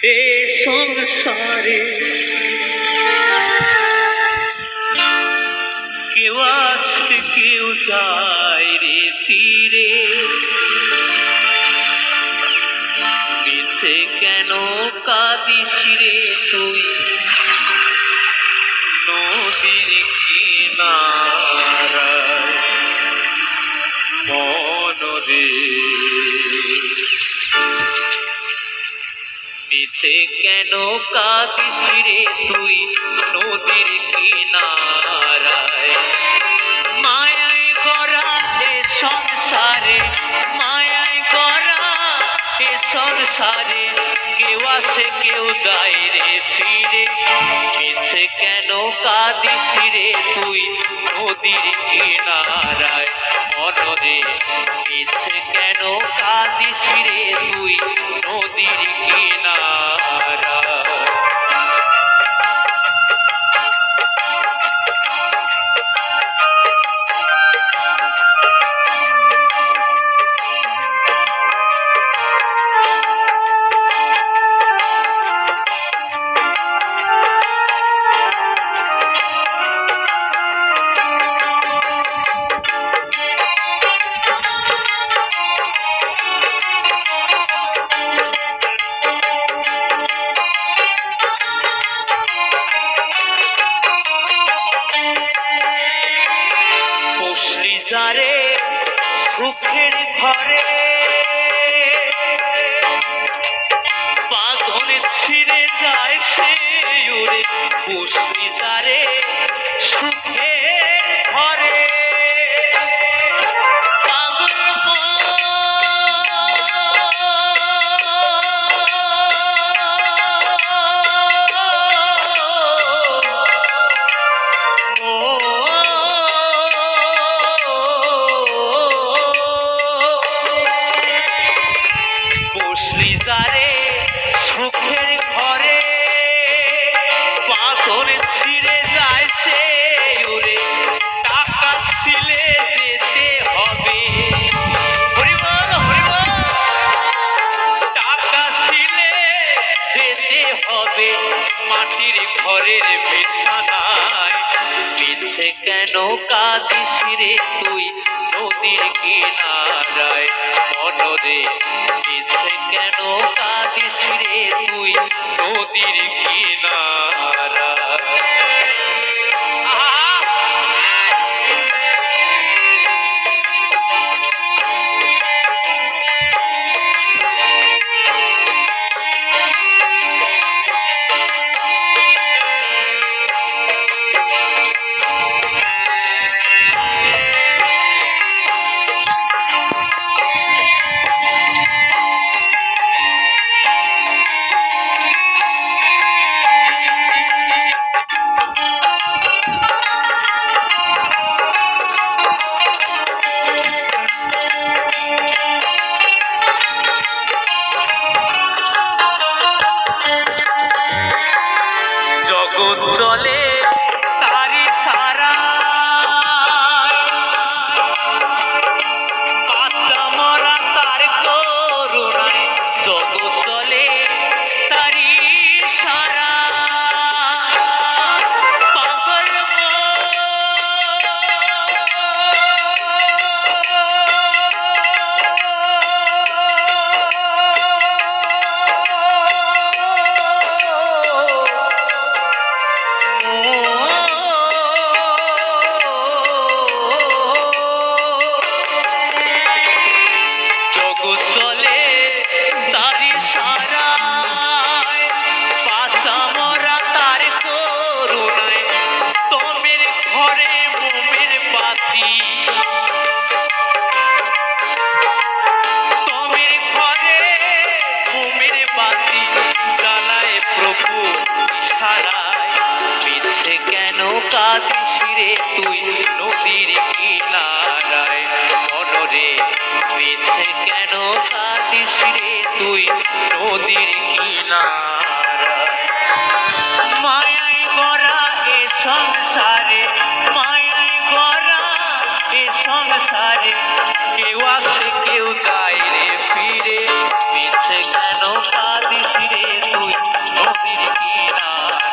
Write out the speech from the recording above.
এ সংসারে কেউ আসে কেউ যায় রে ফিরে, মিছে কেন কাঁদিস রে তুই নদীর কিনারায় মনরে। মিছে কেন কাঁদিস রে তুই নদীর কিনারায়, মায়ায় গড়া এ সংসারে, মায়ায় গড়া এ সংসারে কেউ আসে কেউ যায় রে ফিরে, মিছে কেন কাঁদিস রে তুই নদীর কিনারায় মনরে। মিছে কেন কাঁদিস রে তুই নদীর কিনারায়। যারে সুখের ঘরে বাঁধন ছিঁড়ে যায় সে উড়ে, বসলি যারে সুখের ঘরে যারে সুখের ঘরে পাথর ছিঁড়ে যায় সে উড়ে, টাকা ছিলে যেতে হবে হরিবল হরিবল, টাকা ছিলে যেতে হবে মাটির ঘরের বিছানায়। মিছে কেন কাঁদিস রে তুই নদীর কিনারায় মনরে, মিছে কেন কাঁদিস রে তুই নদীর কিনারায়। জগৎ চলে তারি সারা, বাচ্চা মরা তার করুণায়, জগৎ চলে তারি সারা পাগল চলে তারি সারায়, বাঁচা মরা তার করুণায়, তোমের ঘরে মোমের বাতি, তোমের ঘরে মোমের বাতি জ্বালায় প্রভু ইশারায়। মিছে কেন কাঁদিস রে তুই নদীর কিনারায় মনরে, মিছে কেন কাঁদিস রে তুই নদীর কিনারায়। মায়ায় গড়া এ সংসারে, মায়ায় গড়া এ সংসারে কেউ আসে কেউ যায় রে ফিরে, মিছে কেন কাঁদিস রে তুই নদীর কিনারা